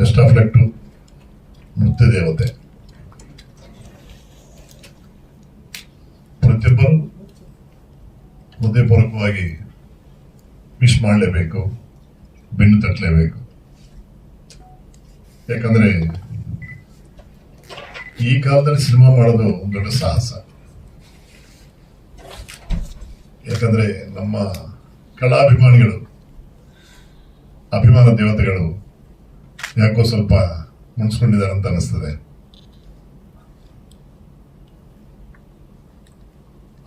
Best of luck to ನೃತ್ಯ ದೇವತೆ. ಪ್ರತಿಯೊಬ್ಬರು ಹೃದಯಪೂರ್ವಕವಾಗಿ ವಿಶ್ ಮಾಡಲೇಬೇಕು, ಬೆನ್ನು ತಟ್ಟಲೇಬೇಕು. ಯಾಕಂದ್ರೆ ಈ ಕಾಲದಲ್ಲಿ ಸಿನಿಮಾ ಮಾಡೋದು ದೊಡ್ಡ ಸಾಹಸ. ಯಾಕಂದ್ರೆ ನಮ್ಮ ಕಲಾಭಿಮಾನಿಗಳು, ಅಭಿಮಾನ ದೇವತೆಗಳು ಯಾಕೋ ಸ್ವಲ್ಪ ಮುನ್ಸ್ಕೊಂಡಿದ್ದಾರೆ ಅಂತ ಅನಿಸ್ತದೆ.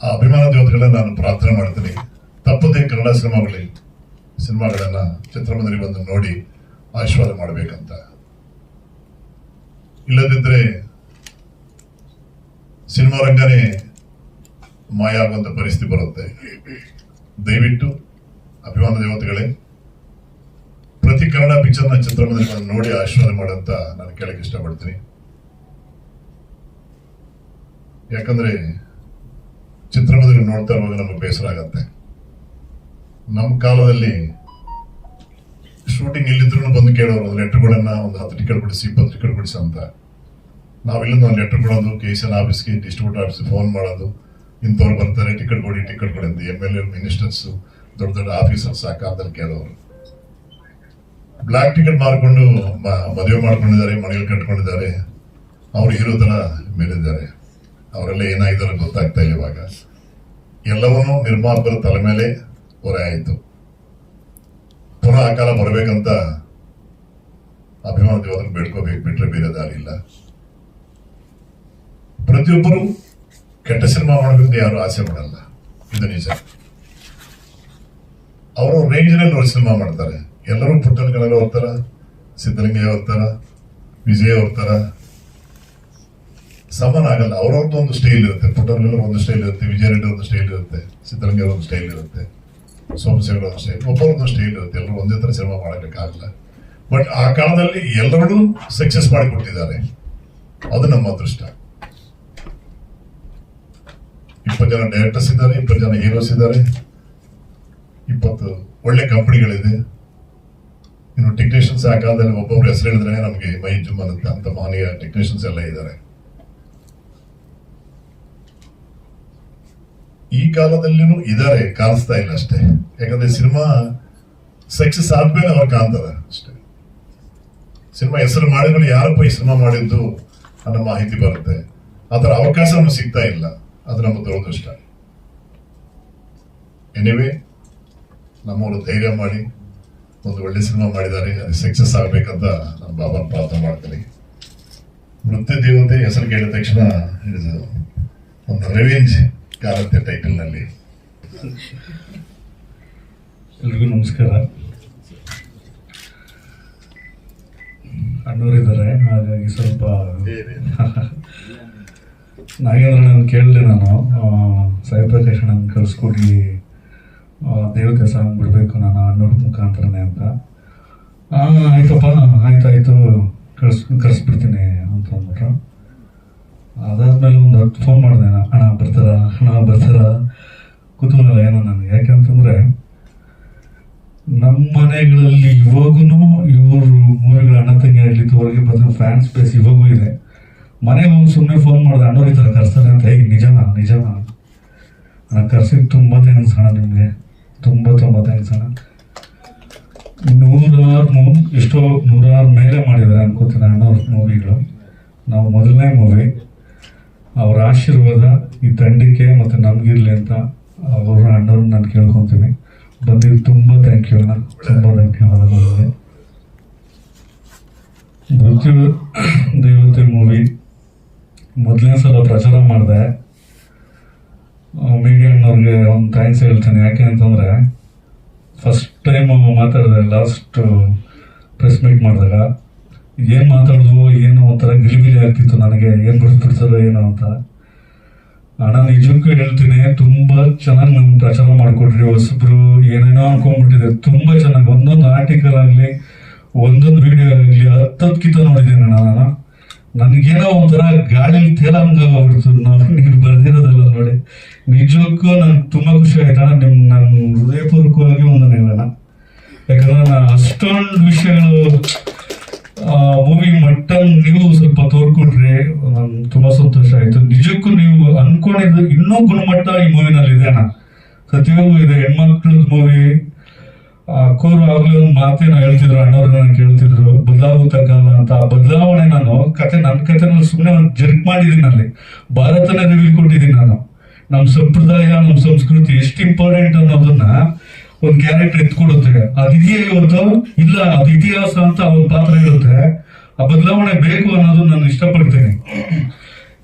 ಆ ಅಭಿಮಾನ ದೇವತೆಗಳನ್ನ ನಾನು ಪ್ರಾರ್ಥನೆ ಮಾಡ್ತೀನಿ, ತಪ್ಪದೇ ಕನ್ನಡ ಸಿನಿಮಾಗಳನ್ನ ಚಿತ್ರಮಂದಿರ ಬಂದು ನೋಡಿ ಆಶೀರ್ವಾದ ಮಾಡಬೇಕಂತ. ಇಲ್ಲದಿದ್ರೆ ಸಿನಿಮಾ ರಂಗನೇ ಮಾಯ ಆಗುವಂತ ಪರಿಸ್ಥಿತಿ ಬರುತ್ತೆ. ದಯವಿಟ್ಟು ಅಭಿಮಾನ ದೇವತೆಗಳೇ, ಪ್ರತಿ ಕನ್ನಡ ಪಿಕ್ಚರ್ನ ಚಿತ್ರಮಂದಿರ ನೋಡಿ ಆಶೀರ್ವಾದ ಮಾಡಂತ ನಾನು ಕೇಳಕ್ಕೆ ಇಷ್ಟಪಡ್ತೀನಿ. ಯಾಕಂದ್ರೆ ಚಿತ್ರಮಂದಿರ ನೋಡ್ತಾ ಇರುವಾಗ ನಮಗೆ ಬೇಸರ ಆಗತ್ತೆ. ನಮ್ಮ ಕಾಲದಲ್ಲಿ ಶೂಟಿಂಗ್ ಇಲ್ಲಿದ್ರು ಬಂದು ಕೇಳೋರು ಲೆಟರ್ಗಳನ್ನ ಒಂದು 10 ಟಿಕೆಟ್ ಕೊಡಿಸಿ 20 ಟಿಕೆಟ್ ಕೊಡಿಸಿ ಅಂತ. ನಾವಿಲ್ಲಿಂದ ಒಂದು ಲೆಟರ್ ಕೊಡೋದು, KSN ಆಫೀಸ್ಗೆ, ಡಿಸ್ಟ್ರಿಬ್ಯೂಟರ್ ಆಫೀಸ್ಗೆ ಫೋನ್ ಮಾಡೋದು, ಇಂಥವ್ರು ಬರ್ತಾರೆ ಟಿಕೆಟ್ ಕೊಡಿ ಅಂತ. MLA, ಮಿನಿಸ್ಟರ್ಸ್, ದೊಡ್ಡ ದೊಡ್ಡ ಆಫೀಸರ್ಸ್ ಆ ಕಾಲದಲ್ಲಿ ಕೇಳೋರು. ಬ್ಲಾಕ್ ಟಿಕೆಟ್ ಮಾರ್ಕೊಂಡು ಮದುವೆ ಮಾಡ್ಕೊಂಡಿದ್ದಾರೆ, ಮನೆಯಲ್ಲಿ ಕಟ್ಕೊಂಡಿದ್ದಾರೆ, ಅವ್ರು ಹೀರೋ ತರ ಮೇಲಿದ್ದಾರೆ. ಅವರೆಲ್ಲ ಏನಾಗಿದ್ದಾರೆ ಗೊತ್ತಾಗ್ತಾ ಇಲ್ಲ. ಇವಾಗ ಎಲ್ಲವನ್ನೂ ನಿರ್ಮಾಪಕರ ತಲೆ ಮೇಲೆ ಹೊರೆ ಆಯಿತು. ಪುನಃ ಆ ಕಾಲ ಬರಬೇಕಂತ ಅಭಿಮಾನ ದೇವರನ್ನು ಬೇಡ್ಕೋಬೇಕು, ಬಿಟ್ರೆ ಬೇರೆ ದಾರಿ ಇಲ್ಲ. ಪ್ರತಿಯೊಬ್ಬರು ಕೆಟ್ಟ ಸಿನಿಮಾ ಮಾಡಬೇಕು ಯಾರು ಆಸೆ ಮಾಡಲ್ಲ, ಇದು ನಿಜ. ಅವರು ರೇಂಜ್ನಲ್ಲಿ ಅವ್ರು ಸಿನಿಮಾ ಮಾಡ್ತಾರೆ. ಎಲ್ಲರೂ ಪುಟ್ಟನಗಳೆಲ್ಲ ಹೋಗ್ತಾರ, ಸಿದ್ದಲಿಂಗಯ್ಯ ಹೋಗ್ತಾರ, ವಿಜಯ್ ಹೋಗ್ತಾರ, ಸಮಾನ ಆಗಲ್ಲ. ಅವ್ರವ್ರದ್ದು ಒಂದು ಸ್ಟೈಲ್ ಇರುತ್ತೆ. ಪುಟ್ಟನಗಳೆಲ್ಲ ಒಂದು ಸ್ಟೈಲ್ ಇರುತ್ತೆ, ವಿಜಯ ರೆಡ್ಡಿ ಒಂದು ಸ್ಟೈಲ್ ಇರುತ್ತೆ, ಸಿದ್ದಲಿಂಗಯ್ಯ ಒಂದು ಸ್ಟೈಲ್ ಇರುತ್ತೆ, ಸೋಮಶೇಖರ್ ಒಂದು ಸ್ಟೈಲ್, ಒಬ್ಬರೊಂದು ಸ್ಟೈಲ್ ಇರುತ್ತೆ. ಎಲ್ಲರೂ ಒಂದೇ ತರ ಸಿನಿಮಾ ಮಾಡೋಕ್ಕಾಗಲ್ಲ. ಬಟ್ ಆ ಕಾಲದಲ್ಲಿ ಎಲ್ಲರೂ ಸಕ್ಸಸ್ ಮಾಡಿಕೊಟ್ಟಿದ್ದಾರೆ. ಅದು ನಮ್ಮ ಅದೃಷ್ಟ. 20 ಜನ ಡೈರೆಕ್ಟರ್ಸ್ ಇದ್ದಾರೆ, 20 ಜನ ಹೀರೋಸ್ ಇದ್ದಾರೆ, 20 ಒಳ್ಳೆ ಕಂಪನಿಗಳಿದೆ. ಇನ್ನು ಟೆಕ್ನಿಷಿಯನ್ಸ್ ಆ ಕಾಲದಲ್ಲಿ ಒಬ್ಬೊಬ್ರು ಹೆಸರು ಹೇಳಿದ್ರೆ ನಮಗೆ ಮೈ ಜುಮ್ ಅನ್ನುತ್ತೆ. ಅಂತ ಮಾನೀಯ ಟೆಕ್ನಿಷಿಯನ್ಸ್ ಎಲ್ಲ ಇದ್ದಾರೆ. ಈ ಕಾಲದಲ್ಲಿನೂ ಇದ್ದಾರೆ, ಕಾಣಿಸ್ತಾ ಇಲ್ಲ ಅಷ್ಟೇ. ಯಾಕಂದ್ರೆ ಸಿನಿಮಾ ಸಕ್ಸಸ್ ಆದ್ಮೇಲೆ ಅವ್ರು ಕಾಣ್ತಾರೆ ಅಷ್ಟೇ. ಸಿನಿಮಾ ಹೆಸರು ಮಾಡಿದ್ಮೇಲೆ ಯಾರಪ್ಪ ಈ ಸಿನಿಮಾ ಮಾಡಿದ್ದು ಅನ್ನೋ ಮಾಹಿತಿ ಬರುತ್ತೆ. ಅದರ ಅವಕಾಶ ನಮ್ಗೆ ಸಿಗ್ತಾ ಇಲ್ಲ. ಅದು ನಮ್ಮ ದುರದೃಷ್ಟ. ಎನಿವೇ, ನಮ್ಮವರು ಧೈರ್ಯ ಮಾಡಿ ಒಂದು ಒಳ್ಳೆ ಸಿನಿಮಾ ಮಾಡಿದ್ದಾರೆ, ಅದು ಸಕ್ಸಸ್ ಆಗ್ಬೇಕಂತ ನಾನು ಬಾಬಾನ ಪ್ರಾರ್ಥನೆ ಮಾಡ್ತೀನಿ. ನೃತ್ಯ ದೇವತೆ ಹೆಸರು ಕೇಳಿದ ತಕ್ಷಣ ಒಂದು ರೆವೆಂಜ್ ಕಾಲತ್ತೆ ಟೈಟಲ್ ನಲ್ಲಿ. ಎಲ್ರಿಗೂ ನಮಸ್ಕಾರ. ಅಣ್ಣವರಿದ್ದಾರೆ, ಹಾಗಾಗಿ ಸ್ವಲ್ಪ ನಾಗೇಂದ್ರ ನಾನು ಕೇಳಿದೆ, ನಾನು ಸಾಯಿ ಪ್ರಕಾಶ್ ಅಣ್ಣ ಕಳಿಸ್ಕೊಡಿ ದೇವತೆ ಸಾಂಗ್ ಬಿಡಬೇಕು ನಾನು ಅಣ್ಣವ್ರ ಮುಖಾಂತರನೇ ಅಂತ. ಆಯ್ತಪ್ಪ, ಆಯ್ತಾಯ್ತು, ಕಳಿಸ್ಬಿಡ್ತೀನಿ ಅಂತ ಅಂದ್ಬಿಟ್ರು. ಅದಾದ್ಮೇಲೆ ಒಂದು 10 ಫೋನ್ ಮಾಡಿದೆ, ಅಣ್ಣ ಬರ್ತಾರ ಕುತೂಹಲ ಏನೋ ನನಗೆ. ಯಾಕೆಂತಂದ್ರೆ ನಮ್ಮ ಮನೆಗಳಲ್ಲಿ ಇವಾಗೂ ಇವರು ಮೂವಿಗಳ ಅಣ್ಣ ತಂಗಿ ಆಗಲಿ ತೋರಿಗೆ ಬಂದ ಫ್ಯಾನ್ಸ್ ಬೇಸ್ ಇವಾಗೂ ಇದೆ. ಮನೆಗೆ ಒಂದು ಸುಮ್ಮನೆ ಫೋನ್ ಮಾಡಿದೆ, ಅಣ್ಣವ್ರು ಈ ಥರ ಕರ್ಸ್ತಾರೆ ಅಂತ. ಹೇಗೆ ನಿಜನಾ ಅಣ್ಣ, ಕರ್ಸಿದ್ದು ತುಂಬ ಥ್ಯಾಂಕ್ಸ್ ಅಣ್ಣ, ನಿಮಗೆ ತುಂಬ ಥ್ಯಾಂಕ್ಸ್ ಅಣ್ಣ. 100 ಮೇಲೆ ಮಾಡಿದ್ದಾರೆ ಅನ್ಕೋತೀನಿ ಅಣ್ಣವ್ರ ಮೂವಿಗಳು. ನಾವು ಮೊದಲನೇ ಮೂವಿ. ಅವರ ಆಶೀರ್ವಾದ ಈ ತಂಡಕ್ಕೆ ಮತ್ತು ನಮಗಿರ್ಲಿ ಅಂತ ಅವ್ರ ಅಣ್ಣವ್ರನ್ನ ನಾನು ಕೇಳ್ಕೊತೀನಿ. ಬಂದಿದ್ದು ತುಂಬ ಥ್ಯಾಂಕ್ ಯು ಅಣ್ಣ, ತುಂಬ ಧನ್ಯವಾದಗಳು. ನೃತ್ಯ ದೇವತೆ ಮೂವಿ ಮೊದಲನೇ ಸಲ ಪ್ರಚಾರ ಮಾಡಿದೆ. ಮೀಡಿಯಾ ಅಣ್ಣವ್ರಿಗೆ ಒಂದು ಥ್ಯಾಂಕ್ಸ್ ಹೇಳ್ತೀನಿ. ಯಾಕೆ ಅಂತಂದರೆ ಫಸ್ಟ್ ಟೈಮ್ ಮಾತಾಡಿದೆ, ಲಾಸ್ಟ್ ಪ್ರೆಸ್ ಮೀಟ್ ಮಾಡಿದಾಗ ಏನು ಮಾತಾಡಿದ್ವು ಏನೋ ಒಂಥರ ಗಿಲಿಬಿಲಿ ಆಗ್ತಿತ್ತು ನನಗೆ, ಏನು ಬಿಡ್ತಾರೋ ಏನೋ ಅಂತ. ಅಣ್ಣ ನಿಜಕ್ಕೂ ಹೇಳ್ತೀನಿ, ತುಂಬ ಚೆನ್ನಾಗಿ ನಮ್ಗೆ ಪ್ರಚಾರ ಮಾಡಿಕೊಟ್ರಿ. ಹೊಸಬ್ರು ಏನೇನೋ ಅನ್ಕೊಂಡ್ಬಿಟ್ಟಿದೆ, ತುಂಬ ಚೆನ್ನಾಗಿ. ಒಂದೊಂದು ಆರ್ಟಿಕಲ್ ಆಗಲಿ, ಒಂದೊಂದು ವಿಡಿಯೋ ಆಗಲಿ 10 ನೋಡಿದ್ದೀನಿ ನಾನು. ನನಗೇನೋ ಒಂಥರ ಗಾಳಿ ತೇಲಂಗಾಗ್ಬಿಡ್ತು ನೀವು ಬರ್ದಿರೋದೆಲ್ಲ ನೋಡಿ. ನಿಜಕ್ಕೂ ನನಗೆ ತುಂಬ ಖುಷಿ ಆಯ್ತಣ್ಣ. ನಾನು ಹೃದಯಪೂರ್ವಕವಾಗಿ ವಂದನೆಗಳಣ್ಣ. ಯಾಕಂದ್ರೆ ನಾನು ಅಷ್ಟೊಂದು ವಿಷಯಗಳು ಇನ್ನೂ ಗುಣಮಟ್ಟ ಈ ಮೂವಿನಲ್ಲಿ ಇದೆ ಅಣ್ಣ, ಸತ್ಯವಾಗೂ ಇದೆ. ಹೆಣ್ಮಕ್ಳದ ಮೂವಿ ಅಕ್ಕೋರು ಆಗ್ಲೇ ಒಂದು ಮಾತೇನೋ ಹೇಳ್ತಿದ್ರು, ಅಣ್ಣವ್ರು ನನಗೆ ಕೇಳ್ತಿದ್ರು, ಬದಲಾಗುತ್ತ ಕಾಲ ಅಂತ. ಆ ಬದಲಾವಣೆ ನಾನು ನನ್ನ ಕಥೆನಲ್ಲಿ ಸುಮ್ಮನೆ ಒಂದು ಜರ್ಕ್ ಮಾಡಿದ್ದೀನಿ, ಅಲ್ಲಿ ಭಾರತನೇ ರಿವೀಲ್ ಕೊಟ್ಟಿದ್ದೀನಿ ನಾನು. ನಮ್ಮ ಸಂಪ್ರದಾಯ, ನಮ್ಮ ಸಂಸ್ಕೃತಿ ಎಷ್ಟು ಇಂಪಾರ್ಟೆಂಟ್ ಅನ್ನೋದನ್ನ ಒಂದು ಕ್ಯಾರೆಕ್ಟರ್ ಎತ್ಕೊಡುತ್ತೆ. ಅದಿದೆಯೇ ಇವತ್ತು? ಇಲ್ಲ, ಅದು ಇತಿಹಾಸ ಅಂತ ಒಂದು ಪಾತ್ರ ಇರುತ್ತೆ. ಆ ಬದಲಾವಣೆ ಬೇಕು ಅನ್ನೋದು ನಾನು ಇಷ್ಟಪಡ್ತೀನಿ.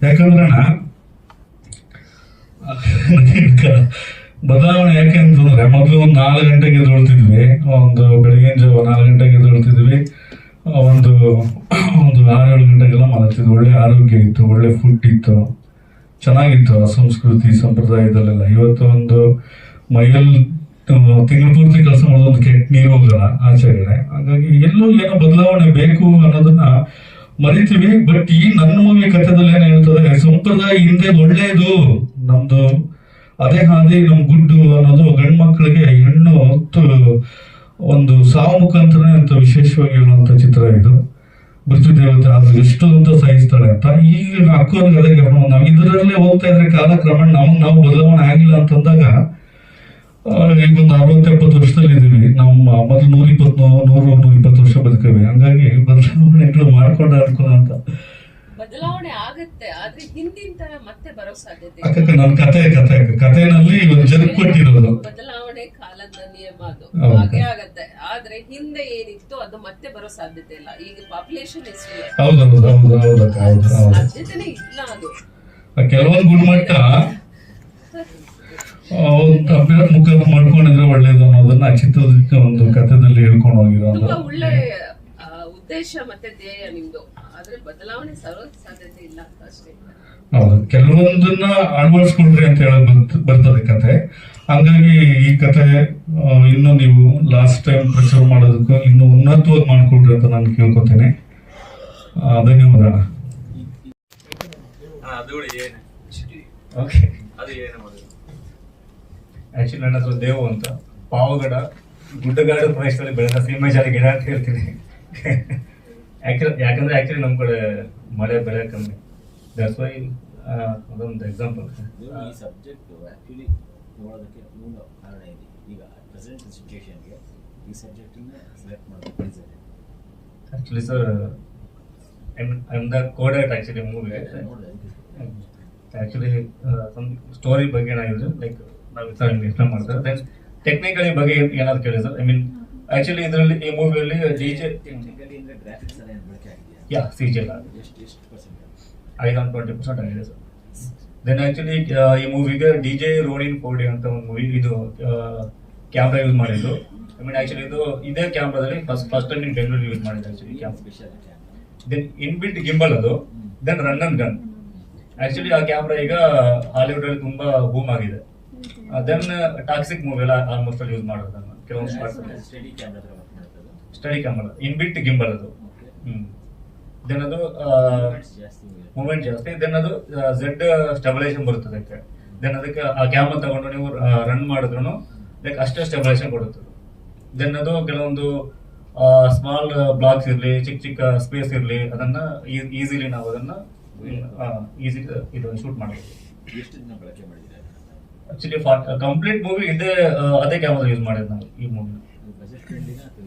ಯಾಕಂದ್ರೆ ಬದಲಾವಣೆ ಯಾಕೆ ಅಂತಂದ್ರೆ, ಮೊದಲು ಒಂದು 4 ಗಂಟೆಗೆ ಎದ್ದೇಳ್ತಿದ್ವಿ, ಒಂದು ಬೆಳಗಿನ ಜಾವ 4 ಗಂಟೆಗೆ ಎದ್ದೇಳ್ತಿದ್ವಿ, ಒಂದು 6-7 ಗಂಟೆಗೆಲ್ಲ ಮಲಗ್ತಿದ್ವಿ. ಒಳ್ಳೆ ಆರೋಗ್ಯ ಇತ್ತು, ಒಳ್ಳೆ ಫುಡ್ ಇತ್ತು, ಚೆನ್ನಾಗಿತ್ತು ಆ ಸಂಸ್ಕೃತಿ ಸಂಪ್ರದಾಯದಲ್ಲೆಲ್ಲ. ಇವತ್ತು ಒಂದು ಮೈಯಲ್ಲಿ ತಿಂಗಳು ಪೂರ್ತಿ ಕೆಲಸ ಮಾಡೋದು, ಒಂದು ಕೆಟ್ಟ ನೀರು ಹೋಗಲ್ಲ ಆಚೆಗಡೆ. ಹಾಗಾಗಿ ಎಲ್ಲೋ ಏನೋ ಬದಲಾವಣೆ ಬೇಕು ಅನ್ನೋದನ್ನ ಮರಿತೀವಿ. ಬಟ್ ಈ ನನ್ನ ಮೂವಿ ಕಥೆದಲ್ಲಿ ಏನ್ ಹೇಳ್ತದೆ, ಸಂಪ್ರದಾಯ ಹಿಂದೆ ಒಳ್ಳೇದು ನಮ್ದು, ಅದೇ ಹಾದಿ ನಮ್ ಗುಡ್ಡು ಅನ್ನೋದು. ಗಂಡು ಮಕ್ಕಳಿಗೆ ಹೆಣ್ಣು ಹೊತ್ತು ಒಂದು ಸಾವು ಮುಖಾಂತರನೇ ಅಂತ ವಿಶೇಷವಾಗಿ ಹೇಳುವಂತ ಚಿತ್ರ ಇದು. ಮೃತ್ಯು ದೇವತೆ ಆದ್ರೂ ಎಷ್ಟು ಅಂತ ಸಹಿಸ್ತಾಳೆ ಅಂತ. ಈಗ ಅಕ್ಕೋರ್ಗೆ ಅದೇ ನಾವು ಇದರಲ್ಲೇ ಹೋಗ್ತಾ ಇದ್ರೆ ಕಾಲಕ್ರಮೇಣ ನಾವು ಬದಲಾವಣೆ ಆಗಿಲ್ಲ ಅಂತಂದಾಗ, ಈಗ ಒಂದು 60-70 ವರ್ಷದಲ್ಲಿ ಇದೀವಿ. ನಮ್ಮ ಮೊದಲು 120 ವರ್ಷ ಬದುಕೇವೆ. ಹಂಗಾಗಿ ಬದಲಾವಣೆಗಳು ಮಾಡ್ಕೊಂಡ ಅನ್ಕೋಣ ಅಂತ. ಬದಲಾವಣೆ ಆಗುತ್ತೆ, ಆದ್ರೆ ಹಿಂದಿನ ತರ ಮತ್ತೆ ಬರೋ ಸಾಧ್ಯತೆ ಅಕ್ಕ ನನ್ನ ಕಥೆನಲ್ಲಿ ಒಂದು ಜರುಗ್ ಕೊಟ್ಟಿರೋದು. ಬದಲಾವಣೆ ಕಾಲದ ನಿಯಮ, ಅದು ಹೌದು. ಹಾಗೆ ಆಗತ್ತೆ. ಆದ್ರೆ ಹಿಂದೆ ಏನಿತ್ತು ಅದು ಮತ್ತೆ ಬರೋ ಸಾಧ್ಯತೆ ಇಲ್ಲ. ಈಗ ಪಾಪ್ಯುಲೇಷನ್ ಎಷ್ಟು ಸಾಧ್ಯತೆನೇ ಇಲ್ಲ. ಅದು ಕೆಲವೊಂದು ಗುಣಮಟ್ಟ ಅಭ್ಯಾಸ ಮುಖಾಂತರ ಮಾಡ್ಕೊಂಡಿದ್ರೆ ಒಳ್ಳೇದು ಅನ್ನೋದನ್ನ ಚಿತ್ರದ ಒಂದು ಕಥೆದಲ್ಲಿ ಹೇಳ್ಕೊಂಡು ಹೋಗಿರೋ ತುಂಬಾ ಒಳ್ಳೆ ಉದ್ದೇಶ ಮತ್ತೆ ಧ್ಯೇಯ ನಿಮ್ದು. ಆದ್ರೆ ಬದಲಾವಣೆ ಸರೋ ಸಾಧ್ಯತೆ ಇಲ್ಲ ಅಂತ ಅಷ್ಟೇ. ಹೌದು, ಕೆಲವೊಂದನ್ನ ಅಳವಡಿಸ್ಕೊಂಡ್ರಿ ಅಂತ ಹೇಳಕ್ ಬರ್ತದೆ ಕತೆ. ಹಂಗಾಗಿ ಈ ಕತೆ ಇನ್ನು ನೀವು ಲಾಸ್ಟ್ ಟೈಮ್ ಪ್ರಚಾರ ಮಾಡೋದಕ್ಕೂ ಇನ್ನು ಉನ್ನತವಾಗಿ ಮಾಡ್ಕೊಡ್ರಿ ಅಂತ ನಾನು ಕೇಳ್ಕೊತೇನೆ. ಧನ್ಯವಾದ. ಆಕ್ಚುಲಿ ನನ್ನ ಹತ್ರ ದೇವು ಅಂತ, ಪಾವಗಡ ಗುಡ್ಡಗಾಡು ಪ್ರದೇಶದಲ್ಲಿ ಬೆಳೆದ ಸೀಮೆಜಾರಿ ಗಿಡ ಅಂತ ಹೇಳ್ತೀನಿ. ಯಾಕಂದ್ರೆ ಆಕ್ಚುಲಿ ನಮ್ ಕಡೆ ಮಳೆ ಬೆಳೆ ಕಮ್ಮಿ. ದಟ್ಸ್ ವೈ ಅದೊಂದು ಎಕ್ಸಾಂಪಲ್. ಈ ಸಬ್ಜೆಕ್ಟ್ ಆಕ್ಚುಲಿ ನೋಡೋದಕ್ಕೆ ಮೂಲ ಕಾರಣ ಇದೆ. ಈಗ ಪ್ರೆಸೆಂಟ್ ಸಿಚುಯೇಷನ್ಗೆ ಈ ಸಬ್ಜೆಕ್ಟ್ ಸೆಲೆಕ್ಟ್ ಮಾಡೋದು actually sir, I am the ಕೋಡೈಟ್ ಆಕ್ಚುಲಿ ಮೂವಿ. ಆಕ್ಚುಲಿ ಸ್ಟೋರಿ ಬಗ್ಗೆ ಏನಾಗಿದೆ, ಲೈಕ್ ನಾವು ಎಕ್ಸ್ಪ್ಲೇನ್ ಮಾಡ್ತಾರೆ. ದೆನ್ ಟೆಕ್ನಿಕಲಿ ಬಗ್ಗೆ ಏನಾದ್ರು ಕೇಳಿ ಸರ್. ಐ ಮೀನ್ ಆಕ್ಚುಲಿ ಇದರಲ್ಲಿ ಈ ಮೂವಿಯಲ್ಲಿ ಡಿಜೆ ಟೆಕ್ನಿಕಲಿ ಅಂದ್ರೆ ಗ್ರಾಫಿಕ್ಸ್ ಎಲ್ಲ ಏನು ಬಳಕೆ ಆಗಿದೆಯಾ? ಯಾ CG ಎಲ್ಲ ಎಷ್ಟು ಪರ್ಸೆಂಟ್? 20% ಆಗಿದೆ ಸರ್. ದೆನ್ ಆಕ್ಚುಲಿ ಈ ಮೂವಿಗೆ DJ ರೋನಿನ್ 4D ಅಂತ ಒಂದು ಮೂವಿ, ಇದು ಕ್ಯಾಮ್ರಾ ಯೂಸ್ ಮಾಡಿದ್ದು. ಐ ಮೀನ್ ಆಕ್ಚುಲಿ ಇದೇ ಕ್ಯಾಮ್ರಾದಲ್ಲಿ first time in Bengaluru use ಮಾಡಿದ್ದು actually camera. Then inbuilt gimbal ಅದು. Then run and gun. Actually ಆ ಕ್ಯಾಮ್ರಾ ಈಗ ಹಾಲಿವುಡ್ ಅಲ್ಲಿ ತುಂಬಾ ಬೂಮ್ ಆಗಿದೆ. ದೆನ್ ಟಾಕ್ಸಿಕ್ ಮೂವಿ ಎಲ್ಲ ಆಲ್ಮೋಸ್ಟ್ ಯೂಸ್ ಮಾಡೋದು ಕೆಲವೊಂದು ಸ್ಟಡಿ ಕ್ಯಾಮ್ರಾ ಇನ್ಬಿಲ್ಟ್ ಗಿಂಬಲ್ ಅದು. ದೆನ್ ಅದು ಮೂವ್ಮೆಂಟ್ ಜಾಸ್ತಿ. ದೆನ್ ಅದು Z ಸ್ಟೆಬಿಲೈಸೇಷನ್ ಬರುತ್ತದೆ. ದೆನ್ ಅದಕ್ಕೆ ಆ ಕ್ಯಾಮ್ರಾ ತಗೊಂಡು ನೀವು ರನ್ ಮಾಡಿದ್ರು ಲೈಕ್ ಅಷ್ಟೇ ಸ್ಟೆಬಿಲೈಸೇಷನ್ ಕೊಡುತ್ತದೆ. ದೆನ್ ಅದು ಕೆಲವೊಂದು ಸ್ಮಾಲ್ ಬ್ಲಾಕ್ಸ್ ಇರಲಿ, ಚಿಕ್ಕ ಸ್ಪೇಸ್ ಇರಲಿ, ಅದನ್ನ ಈಸಿಲಿ ನಾವು ಅದನ್ನ ಈಸಿ ಇದು ಶೂಟ್ ಮಾಡಬಹುದು. ಎಷ್ಟು ದಿನ ಬಳಕೆ ಮಾಡಿದ್ರೆ ಆಕ್ಚುಲಿ ಕಂಪ್ಲೀಟ್ ಮೂವಿ ಇದೇ ಅದೇ ಕ್ಯಾಮ್ರಾ ಯೂಸ್ ಮಾಡಿದ್ದು ನಾವು ಈ ಮೂವಿ. ಬಜೆಟ್ ಫ್ರೆಂಡ್ಲಿನ ಅಥವಾ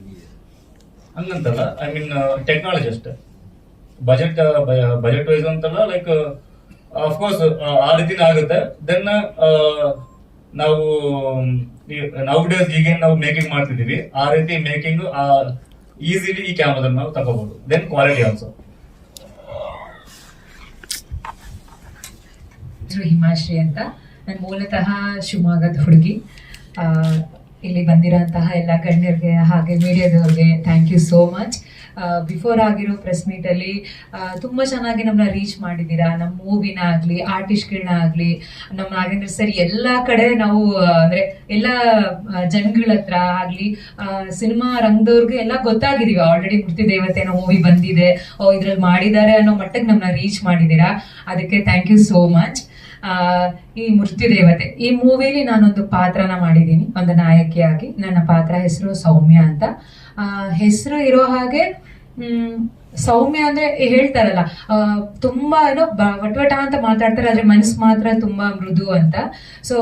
ಹಂಗಂತಲ್ಲ, ಐ ಮೀನ್ ಟೆಕ್ನಾಲಜಿ ಅಷ್ಟೇ. ಬಜೆಟ್ ವೈಸ್ ಅಂತಲ್ಲ, ಲೈಕ್ ಅಫ್ಕೋರ್ಸ್ ಆ ರೀತಿನೇ ಆಗುತ್ತೆ. ದೆನ್ ನಾವು ಡೇಸ್ ಈಗೇನು ನಾವು ಮೇಕಿಂಗ್ ಮಾಡ್ತಿದೀವಿ ಆ ರೀತಿ ಮೇಕಿಂಗ್ ಈಸಿಲಿ ಈ ಕ್ಯಾಮ್ರಾದಲ್ಲಿ ನಾವು ತಗೋಬಹುದು. Then quality also. ಹಿಮಾಶ್ರೀ ಅಂತ. ನಾನು ಮೂಲತಃ ಶಿವಮೊಗ್ಗದ ಹುಡುಗಿ. ಇಲ್ಲಿ ಬಂದಿರೋಂತಹ ಎಲ್ಲ ಗಣ್ಯರಿಗೆ ಹಾಗೆ ಮೀಡಿಯಾದವ್ರಿಗೆ thank you so much. Before ಆಗಿರೋ ಪ್ರೆಸ್ ಮೀಟಲ್ಲಿ ತುಂಬ ಚೆನ್ನಾಗಿ ನಮ್ಮನ್ನ ರೀಚ್ ಮಾಡಿದ್ದೀರಾ. ನಮ್ಮ ಮೂವಿನ ಆಗಲಿ, ಆರ್ಟಿಸ್ಟ್ಗಳನ್ನ ಆಗಲಿ, ನಮ್ಮ ನಾಗೇಂದ್ರ ಸರ್ ಎಲ್ಲ ಕಡೆ ನಾವು ಅಂದರೆ ಎಲ್ಲ ಜನಗಳ ಹತ್ರ ಆಗಲಿ, ಸಿನಿಮಾ ರಂಗದವ್ರಿಗೆ ಎಲ್ಲ ಗೊತ್ತಾಗಿದ್ದೀವಿ. ಆಲ್ರೆಡಿ ಮೃತ್ಯು ದೇವತೆ ಅನ್ನೋ ಮೂವಿ ಬಂದಿದೆ, ಇದ್ರಲ್ಲಿ ಮಾಡಿದ್ದಾರೆ ಅನ್ನೋ ಮಟ್ಟಕ್ಕೆ ನಮ್ಮನ್ನ ರೀಚ್ ಮಾಡಿದ್ದೀರಾ. ಅದಕ್ಕೆ ಥ್ಯಾಂಕ್ ಯು ಸೋ ಮಚ್. ಈ ಮೃತ್ಯು ದೇವತೆ ಈ ಮೂವಿಲಿ ನಾನೊಂದು ಪಾತ್ರನ ಮಾಡಿದ್ದೀನಿ, ಒಂದು ನಾಯಕಿಯಾಗಿ. ನನ್ನ ಪಾತ್ರ ಹೆಸರು ಸೌಮ್ಯ ಅಂತ. ಹೆಸರು ಇರೋ ಹಾಗೆ ಸೌಮ್ಯ ಅಂದ್ರೆ ಹೇಳ್ತಾರಲ್ಲ ತುಂಬಾ ಏನೋ ವಟವಟ ಅಂತ ಮಾತಾಡ್ತಾರೆ, ಆದ್ರೆ ಮನಸ್ಸು ಮಾತ್ರ ತುಂಬಾ ಮೃದು ಅಂತ. ಸೊ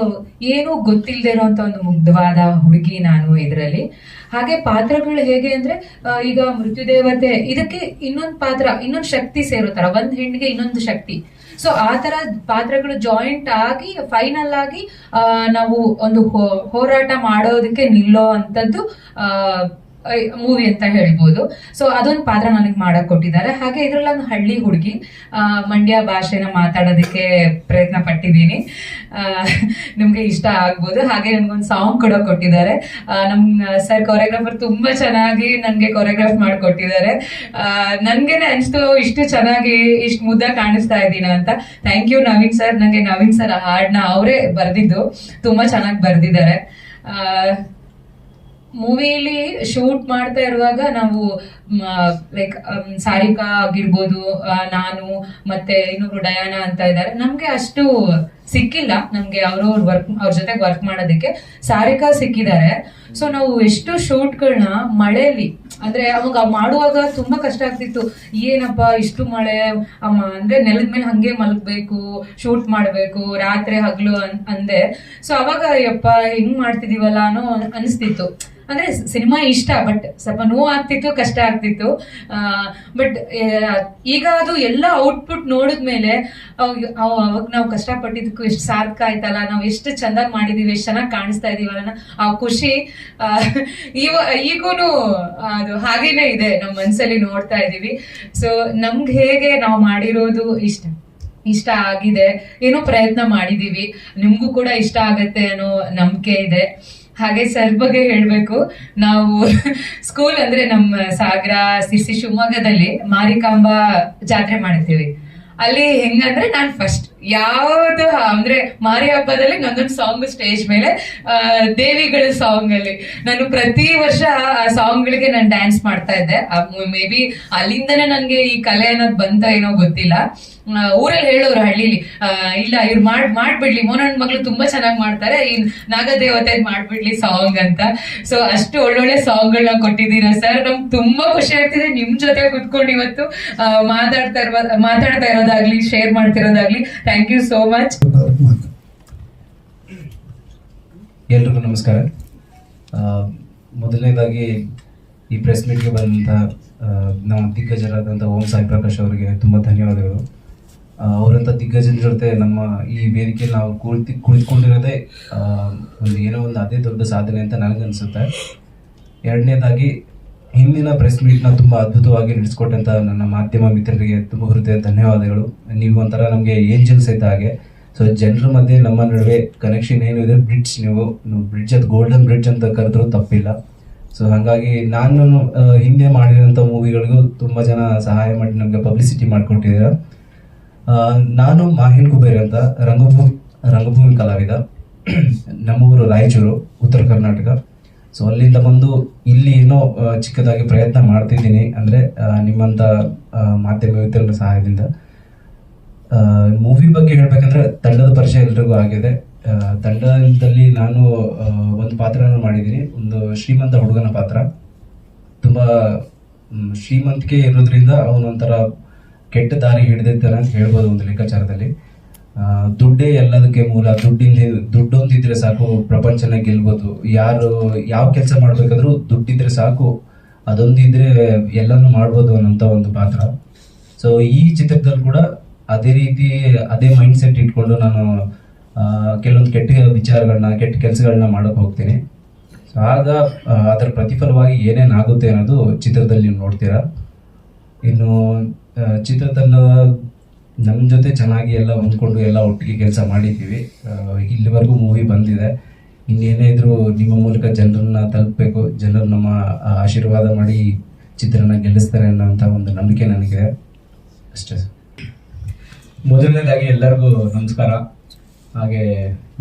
ಏನು ಗೊತ್ತಿಲ್ಲದೆ ಇರೋಂತ ಒಂದು ಮುಗ್ಧವಾದ ಹುಡುಗಿ ನಾನು ಇದರಲ್ಲಿ. ಹಾಗೆ ಪಾತ್ರಗಳು ಹೇಗೆ ಅಂದ್ರೆ ಈಗ ಮೃತ್ಯುದೇವತೆ ಇದಕ್ಕೆ ಇನ್ನೊಂದು ಪಾತ್ರ, ಇನ್ನೊಂದು ಶಕ್ತಿ ಸೇರುತ್ತಾರ, ಒಂದ್ ಹೆಣ್ಣಿಗೆ ಇನ್ನೊಂದು ಶಕ್ತಿ. ಸೊ ಆ ತರ ಪಾತ್ರಗಳು ಜಾಯಿಂಟ್ ಆಗಿ ಫೈನಲ್ ಆಗಿ ನಾವು ಒಂದು ಹೋರಾಟ ಮಾಡೋದಕ್ಕೆ ನಿಲ್ಲೋ ಅಂತದ್ದು ಮೂವಿ ಅಂತ ಹೇಳ್ಬೋದು. ಸೊ ಅದೊಂದು ಪಾತ್ರ ನನಗೆ ಮಾಡಕ್ ಕೊಟ್ಟಿದ್ದಾರೆ. ಹಾಗೆ ಇದ್ರಲ್ಲಿ ಒಂದು ಹಳ್ಳಿ ಹುಡುಗಿ, ಮಂಡ್ಯ ಭಾಷೆನ ಮಾತಾಡೋದಕ್ಕೆ ಪ್ರಯತ್ನ ಪಟ್ಟಿದ್ದೀನಿ, ನಿಮ್ಗೆ ಇಷ್ಟ ಆಗ್ಬೋದು. ಹಾಗೆ ನನ್ಗೊಂದು ಸಾಂಗ್ ಕೂಡ ಕೊಟ್ಟಿದ್ದಾರೆ. ನಮ್ ಸರ್ ಕೊರಿಯೋಗ್ರಾಫರ್ ತುಂಬಾ ಚೆನ್ನಾಗಿ ನನ್ಗೆ ಕೊರಿಯೋಗ್ರಾಫ್ ಮಾಡಿಕೊಟ್ಟಿದ್ದಾರೆ. ನನ್ಗೇನೆ ಅನ್ಸ್ತು ಇಷ್ಟು ಚೆನ್ನಾಗಿ ಇಷ್ಟು ಮುದ್ದ ಕಾಣಿಸ್ತಾ ಇದ್ದೀನ ಅಂತ. Thank you Naveen sir. ನಂಗೆ ನವೀನ್ ಸರ್ ಹಾಡ್ನ ಅವರೇ ಬರ್ದಿದ್ದು, ತುಂಬಾ ಚೆನ್ನಾಗಿ ಬರ್ದಿದ್ದಾರೆ. ಮೂವಿಲಿ ಶೂಟ್ ಮಾಡ್ತಾ ಇರುವಾಗ ನಾವು ಲೈಕ್ ಸಾರಿಕಾ ಆಗಿರ್ಬೋದು, ನಾನು ಮತ್ತೆ ಇನ್ನೊಬ್ರು ಡಯಾನಾ ಅಂತ ಇದ್ದಾರೆ, ನಮ್ಗೆ ಅಷ್ಟು ಸಿಕ್ಕಿಲ್ಲ. ನಮ್ಗೆ ಅವ್ರ ಜೊತೆಗೆ ವರ್ಕ್ ಮಾಡೋದಕ್ಕೆ ಸಾರಿಕಾ ಸಿಕ್ಕಿದ್ದಾರೆ. ಸೊ ನಾವು ಎಷ್ಟು ಶೂಟ್ಗಳನ್ನ ಮಳೆಯಲ್ಲಿ, ಅಂದ್ರೆ ಅವಾಗ ಮಾಡುವಾಗ ತುಂಬಾ ಕಷ್ಟ ಆಗ್ತಿತ್ತು. ಏನಪ್ಪಾ ಇಷ್ಟು ಮಳೆ, ಅಂದ್ರೆ ನೆಲದ ಮೇಲೆ ಹಂಗೆ ಮಲಗ್ಬೇಕು, ಶೂಟ್ ಮಾಡ್ಬೇಕು, ರಾತ್ರಿ ಹಗ್ಲು ಅಂದೆ. ಸೊ ಅವಾಗ ಯಪ್ಪ ಹಿಂಗ್ ಮಾಡ್ತಿದೀವಲ್ಲ ಅನ್ನೋ ಅನಿಸ್ತಿತ್ತು. ಅಂದ್ರೆ ಸಿನಿಮಾ ಇಷ್ಟ, ಬಟ್ ಸ್ವಲ್ಪ ನೋವು ಆಗ್ತಿತ್ತು, ಕಷ್ಟ ಆಗ್ತಿತ್ತು. ಬಟ್ ಈಗ ಅದು ಎಲ್ಲ ಔಟ್ಪುಟ್ ನೋಡಿದ್ಮೇಲೆ ಅವಾಗ ನಾವು ಕಷ್ಟಪಟ್ಟಿದ್ದಕ್ಕೂ ಎಷ್ಟು ಸಾರ್ಥಕ ಆಯ್ತಲ್ಲ, ನಾವು ಎಷ್ಟು ಚಂದಾಗಿ ಮಾಡಿದೀವಿ, ಎಷ್ಟು ಚೆನ್ನಾಗಿ ಕಾಣಿಸ್ತಾ ಇದೀವಲ್ಲ ಆ ಖುಷಿ ಈಗೂನು ಅದು ಹಾಗೇನೆ ಇದೆ ನಮ್ಮ ಮನ್ಸಲ್ಲಿ, ನೋಡ್ತಾ ಇದೀವಿ. ಸೊ ನಮ್ಗೆ ಹೇಗೆ ನಾವು ಮಾಡಿರೋದು ಇಷ್ಟ ಆಗಿದೆ, ಏನೋ ಪ್ರಯತ್ನ ಮಾಡಿದೀವಿ, ನಿಮ್ಗೂ ಕೂಡ ಇಷ್ಟ ಆಗತ್ತೆ ಅನ್ನೋ ನಂಬಿಕೆ ಇದೆ. ಹಾಗೆ ಸರ್ ಬಗ್ಗೆ ಹೇಳ್ಬೇಕು, ನಾವು ಸ್ಕೂಲ್ ಅಂದ್ರೆ ನಮ್ಮ ಸಾಗರ ಸಿರ್ಸಿ ಶಿವಮೊಗ್ಗದಲ್ಲಿ ಮಾರಿಕಾಂಬಾ ಜಾತ್ರೆ ಮಾಡ್ತೀವಿ. ಅಲ್ಲಿ ಹೆಂಗಂದ್ರೆ ನಾನು ಫಸ್ಟ್ ಯಾವ್ದು ಅಂದ್ರೆ ಮಾರಿ ಹಬ್ಬದಲ್ಲಿ ನಂದೊಂದು ಸಾಂಗ್ ಸ್ಟೇಜ್ ಮೇಲೆ ದೇವಿಗಳ ಸಾಂಗ್ ಅಲ್ಲಿ ನಾನು ಪ್ರತಿ ವರ್ಷ ಆ ಸಾಂಗ್ ಗಳಿಗೆ ನಾನು ಡ್ಯಾನ್ಸ್ ಮಾಡ್ತಾ ಇದ್ದೆ. ಮೇ ಬಿ ಅಲ್ಲಿಂದನೇ ನನ್ಗೆ ಈ ಕಲೆ ಅನ್ನೋದು ಬಂತ ಏನೋ ಗೊತ್ತಿಲ್ಲ. ಊರಲ್ಲಿ ಹೇಳೋರು ಹಳ್ಳಿಲಿ, ಇಲ್ಲ ಇವ್ರು ಮಾಡ್ಬಿಡ್ಲಿ, ಮೋನಣ್ಣ ಮಗಳು ತುಂಬಾ ಚೆನ್ನಾಗಿ ಮಾಡ್ತಾರೆ, ಈ ನಾಗದೇವತೆ ಮಾಡ್ಬಿಡ್ಲಿ ಸಾಂಗ್ ಅಂತ. ಸೊ ಅಷ್ಟು ಒಳ್ಳೊಳ್ಳೆ ಸಾಂಗ್ಗಳನ್ನ ಕೊಟ್ಟಿದ್ದೀರಾ ಸರ್, ನಮ್ಗೆ ತುಂಬಾ ಖುಷಿ ಆಗ್ತಿದೆ ನಿಮ್ ಜೊತೆ ಕುತ್ಕೊಂಡು ಇವತ್ತು ಮಾತಾಡ್ತಾ ಇರೋದಾಗ್ಲಿ, ಶೇರ್ ಮಾಡ್ತಿರೋದಾಗ್ಲಿ. Thank you so much. ಎಲ್ರಿಗೂ ನಮಸ್ಕಾರ. ಮೊದಲನೇದಾಗಿ ಈ ಪ್ರೆಸ್ ಮೀಟ್ಗೆ ಬಂದಂಥ ನಮ್ಮ ದಿಗ್ಗಜರಾದಂಥ ಓಂ ಸಾಯಿ ಪ್ರಕಾಶ್ ಅವರಿಗೆ ತುಂಬ ಧನ್ಯವಾದಗಳು. ಅವರಂಥ ದಿಗ್ಗಜನ ಜೊತೆ ನಮ್ಮ ಈ ವೇದಿಕೆಯಲ್ಲಿ ನಾವು ಕುಳಿತುಕೊಂಡಿರೋದೇ ಏನೋ ಒಂದು ಅದೇ ದೊಡ್ಡ ಸಾಧನೆ ಅಂತ ನನಗನ್ಸುತ್ತೆ. ಎರಡನೇದಾಗಿ ಹಿಂದಿನ ಪ್ರೆಸ್ ಮೀಟ್ನ ತುಂಬ ಅದ್ಭುತವಾಗಿ ನಡೆಸ್ಕೊಟ್ಟಂಥ ನನ್ನ ಮಾಧ್ಯಮ ಮಿತ್ರರಿಗೆ ತುಂಬ ಹೃದಯ ಧನ್ಯವಾದಗಳು. ನೀವು ಒಂಥರ ನಮಗೆ ಏಂಜಲ್ಸ್ ಇದ್ದ ಹಾಗೆ. ಸೊ ಜನರ ಮಧ್ಯೆ ನಮ್ಮ ನಡುವೆ ಕನೆಕ್ಷನ್ ಏನು ಇದೆ, ಬ್ರಿಡ್ಜ್, ನೀವು ಬ್ರಿಡ್ಜ್ ಅದು ಗೋಲ್ಡನ್ ಬ್ರಿಡ್ಜ್ ಅಂತ ಕರೆದ್ರೂ ತಪ್ಪಿಲ್ಲ. ಸೊ ಹಾಗಾಗಿ ನಾನು ಹಿಂದೆ ಮಾಡಿರೋಂಥ ಮೂವಿಗಳಿಗೂ ತುಂಬ ಜನ ಸಹಾಯ ಮಾಡಿ ನಮಗೆ ಪಬ್ಲಿಸಿಟಿ ಮಾಡಿಕೊಟ್ಟಿದ್ದೀರ. ನಾನು ಮಾಹಿನ್ ಕುಬೇರ್ ಅಂತ ರಂಗಭೂಮಿ ಕಲಾವಿದ, ನಮ್ಮೂರು ರಾಯಚೂರು, ಉತ್ತರ ಕರ್ನಾಟಕ. ಸೊ ಅಲ್ಲಿಂದ ಬಂದು ಇಲ್ಲಿ ಏನೋ ಚಿಕ್ಕದಾಗಿ ಪ್ರಯತ್ನ ಮಾಡ್ತಿದ್ದೀನಿ, ಅಂದರೆ ನಿಮ್ಮಂಥ ಮಾಧ್ಯಮ ಮಿತ್ರರ ಸಹಾಯದಿಂದ. ಮೂವಿ ಬಗ್ಗೆ ಹೇಳ್ಬೇಕಂದ್ರೆ ತಂಡದ ಪರಿಚಯ ಎಲ್ರಿಗೂ ಆಗಿದೆ. ತಂಡದಲ್ಲಿ ನಾನು ಒಂದು ಪಾತ್ರನ ಮಾಡಿದ್ದೀನಿ, ಒಂದು ಶ್ರೀಮಂತ ಹುಡುಗನ ಪಾತ್ರ. ತುಂಬ ಶ್ರೀಮಂತಿಕೆ ಇರೋದ್ರಿಂದ ಅವನೊಂಥರ ಕೆಟ್ಟ ದಾರಿ ಹಿಡಿದಿದ್ದಾನೆ ಅಂತ ಹೇಳ್ಬೋದು ಒಂದು ಲೆಕ್ಕಾಚಾರದಲ್ಲಿ. ದುಡ್ಡೇ ಎಲ್ಲದಕ್ಕೆ ಮೂಲ, ದುಡ್ಡೊಂದಿದ್ರೆ ಸಾಕು ಪ್ರಪಂಚನ ಗೆಲ್ಬೋದು. ಯಾವ ಕೆಲಸ ಮಾಡ್ಬೇಕಾದ್ರೂ ದುಡ್ಡಿದ್ರೆ ಸಾಕು, ಅದೊಂದಿದ್ರೆ ಎಲ್ಲನೂ ಮಾಡ್ಬೋದು ಅನ್ನೋಂಥ ಒಂದು ಪಾತ್ರ. ಸೊ ಈ ಚಿತ್ರದಲ್ಲಿ ಕೂಡ ಅದೇ ರೀತಿ ಅದೇ ಮೈಂಡ್ ಸೆಟ್ ಇಟ್ಕೊಂಡು ನಾನು ಕೆಲವೊಂದು ಕೆಟ್ಟ ವಿಚಾರಗಳನ್ನ, ಕೆಟ್ಟ ಕೆಲಸಗಳನ್ನ ಮಾಡೋಕೆ ಹೋಗ್ತೀನಿ. ಸೊ ಆಗ ಅದರ ಪ್ರತಿಫಲವಾಗಿ ಏನೇನಾಗುತ್ತೆ ಅನ್ನೋದು ಚಿತ್ರದಲ್ಲಿ ನೀವು ನೋಡ್ತೀರಾ. ಇನ್ನು ಚಿತ್ರತಂಡ ನಮ್ಮ ಜೊತೆ ಚೆನ್ನಾಗಿ ಎಲ್ಲ ಹೊಂದ್ಕೊಂಡು ಎಲ್ಲ ಒಟ್ಟಿಗೆ ಕೆಲಸ ಮಾಡಿದ್ದೀವಿ. ಇಲ್ಲಿವರೆಗೂ ಮೂವಿ ಬಂದಿದೆ. ಇನ್ನೇನೇ ಇದ್ರೂ ನಿಮ್ಮ ಮೂಲಕ ಜನರನ್ನ ತಲುಪಬೇಕು, ಜನರು ನಮ್ಮ ಆಶೀರ್ವಾದ ಮಾಡಿ ಚಿತ್ರನ ಗೆಲ್ಲಿಸ್ತಾರೆ ಅನ್ನೋಂಥ ಒಂದು ನಂಬಿಕೆ ನನಗಿದೆ. ಅಷ್ಟೇ. ಮೊದಲನೇದಾಗಿ ಎಲ್ಲರಿಗೂ ನಮಸ್ಕಾರ. ಹಾಗೆ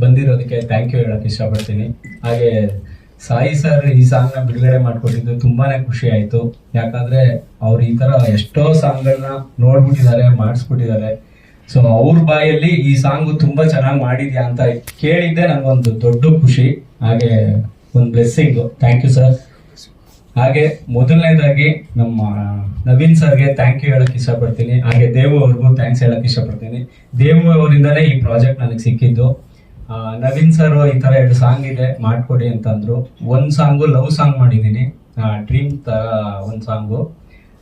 ಬಂದಿರೋದಕ್ಕೆ ಥ್ಯಾಂಕ್ ಯು ಹೇಳಕ್ಕೆ ಇಷ್ಟಪಡ್ತೀನಿ. ಹಾಗೆ ಸಾಯಿ ಸರ್ ಈ ಸಾಂಗ್ನ ಬಿಡುಗಡೆ ಮಾಡಿಕೊಟ್ಟಿದ್ದು ತುಂಬಾ ಖುಷಿ ಆಯಿತು. ಯಾಕಂದರೆ ಅವ್ರು ಈ ಥರ ಎಷ್ಟೋ ಸಾಂಗ್ಗಳನ್ನ ನೋಡ್ಬಿಟ್ಟಿದ್ದಾರೆ, ಮಾಡಿಸ್ಬಿಟ್ಟಿದ್ದಾರೆ. ಸೊ ಅವ್ರ ಬಾಯಲ್ಲಿ ಈ ಸಾಂಗು ತುಂಬ ಚೆನ್ನಾಗಿ ಮಾಡಿದ್ಯಾ ಅಂತ ಕೇಳಿದ್ದೆ ನನಗೊಂದು ದೊಡ್ಡ ಖುಷಿ, ಹಾಗೆ ಒಂದು ಬ್ಲೆಸ್ಸಿಂಗು. Thank you sir. ಹಾಗೆ ಮೊದಲನೇದಾಗಿ ನಮ್ಮ ನವೀನ್ ಸರ್ಗೆ ಥ್ಯಾಂಕ್ ಯು ಹೇಳಕ್ ಇಷ್ಟಪಡ್ತೀನಿ. ಹಾಗೆ ದೇವು ಅವ್ರಿಗೂ ಥ್ಯಾಂಕ್ಸ್ ಹೇಳಕ್ ಇಷ್ಟಪಡ್ತೀನಿ. ದೇವು ಅವರಿಂದನೇ ಈ ಪ್ರಾಜೆಕ್ಟ್ ನನಗೆ ಸಿಕ್ಕಿದ್ದು. ನವೀನ್ ಸರ್ ಈ ತರ 2 ಸಾಂಗ್ ಇದೆ ಮಾಡ್ಕೊಡಿ ಅಂತಂದ್ರು. ಒಂದು ಸಾಂಗು ಲವ್ ಸಾಂಗ್ ಮಾಡಿದ್ದೀನಿ, ಡ್ರೀಮ್ ತರ ಒಂದು ಸಾಂಗು.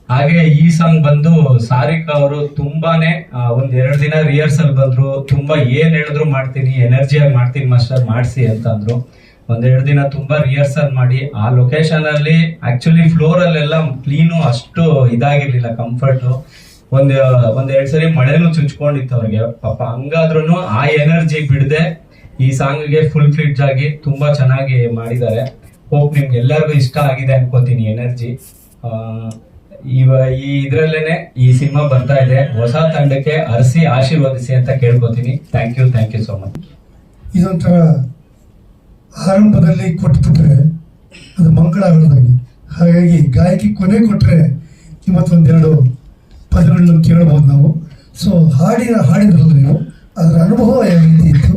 ಹಾಗೆ ಈ ಸಾಂಗ್ ಬಂದು ಸಾರಿಕಾ ಅವರು ತುಂಬಾನೇ 1-2 ದಿನ ರಿಹರ್ಸಲ್ ಬಂದ್ರು. ತುಂಬಾ ಏನ್ ಹೇಳಿದ್ರು ಮಾಡ್ತೀನಿ, ಎನರ್ಜಿಯಾಗಿ ಮಾಡ್ತೀನಿ ಮಾಸ್ಟರ್ ಮಾಡಿಸಿ ಅಂತ ಅಂದ್ರು. 1-2 ದಿನ ತುಂಬಾ ರಿಹರ್ಸಲ್ ಮಾಡಿ ಆ ಲೊಕೇಶನ್ ಅಲ್ಲಿ ಆಕ್ಚುಲಿ ಫ್ಲೋರ್ ಅಲ್ಲೆಲ್ಲ ಕ್ಲೀನು ಅಷ್ಟು ಇದಾಗಿರ್ಲಿಲ್ಲ, ಕಂಫರ್ಟ್. ಒಂದೆರಡು ಸರಿ ಮಳೆನೂ ಚುಚ್ಕೊಂಡಿತ್ತು ಅವ್ರಿಗೆ ಪಾಪ. ಹಂಗಾದ್ರೂ ಆ ಎನರ್ಜಿ ಬಿಡದೆ ಈ ಸಾಂಗ್ಗೆ ಫುಲ್ ಫ್ಲಿಡ್ಜ್ ಆಗಿ ತುಂಬಾ ಚೆನ್ನಾಗಿ ಮಾಡಿದ್ದಾರೆ. ಹೋಪ್ ನಿಮ್ಗೆ ಎಲ್ಲರಿಗೂ ಇಷ್ಟ ಆಗಿದೆ ಅನ್ಕೋತೀನಿ ಎನರ್ಜಿ. ಈ ಇದ್ರಲ್ಲೇನೆ ಈ ಸಿನಿಮಾ ಬರ್ತಾ ಇದೆ. ಹೊಸ ತಂಡಕ್ಕೆ ಅರಸಿ ಆಶೀರ್ವದಿಸಿ ಅಂತ ಕೇಳ್ಕೊತೀನಿ. Thank you so much. ಇದೊಂಥರ ಆರಂಭದಲ್ಲಿ ಕೊಟ್ಬಿಟ್ರೆ ಅದು ಮಂಗಳ ಆಗೋದಾಗಿ, ಹಾಗಾಗಿ ಗಾಯಕಿ ಕೊನೆ ಕೊಟ್ಟರೆ ಇವತ್ತೊಂದೆರಡು ಪದಗಳನ್ನು ಕೇಳಬಹುದು ನಾವು. ಸೊ ಹಾಡಿದ್ರಲ್ಲ ನೀವು, ಅದರ ಅನುಭವ ಯಾವ ರೀತಿ ಇತ್ತು?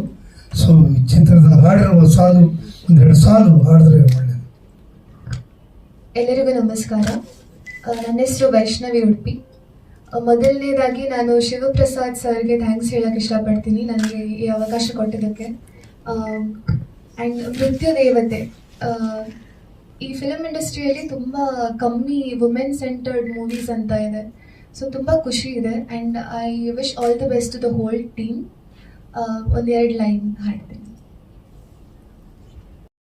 ಸೊ ಚಿತ್ರದ ಹಾಡಿರುವ ಸಾಲು 1-2 ಸಾಲು ಹಾಡಿದ್ರೆ ಒಳ್ಳೆಯದು. ಎಲ್ಲರಿಗೂ ನಮಸ್ಕಾರ. ನನ್ನ ಹೆಸರು ವೈಷ್ಣವಿ ಉಡುಪಿ. ಮೊದಲನೇದಾಗಿ ನಾನು ಶಿವಪ್ರಸಾದ್ ಸರ್ಗೆ ಥ್ಯಾಂಕ್ಸ್ ಹೇಳಕ್ಕೆ ಇಷ್ಟಪಡ್ತೀನಿ ನನಗೆ ಈ ಅವಕಾಶ ಕೊಟ್ಟಿದ್ದಕ್ಕೆ. ಆ್ಯಂಡ್ ನೃತ್ಯ ದೇವತೆ, ಈ ಫಿಲಮ್ ಇಂಡಸ್ಟ್ರಿಯಲ್ಲಿ ತುಂಬ ಕಮ್ಮಿ ವುಮೆನ್ ಸೆಂಟರ್ಡ್ ಮೂವೀಸ್ ಅಂತ ಇದೆ. ಸೊ ತುಂಬ ಖುಷಿ ಇದೆ. And I wish all the best to the whole team. 1-2 line ಹಾಡ್ತೀನಿ.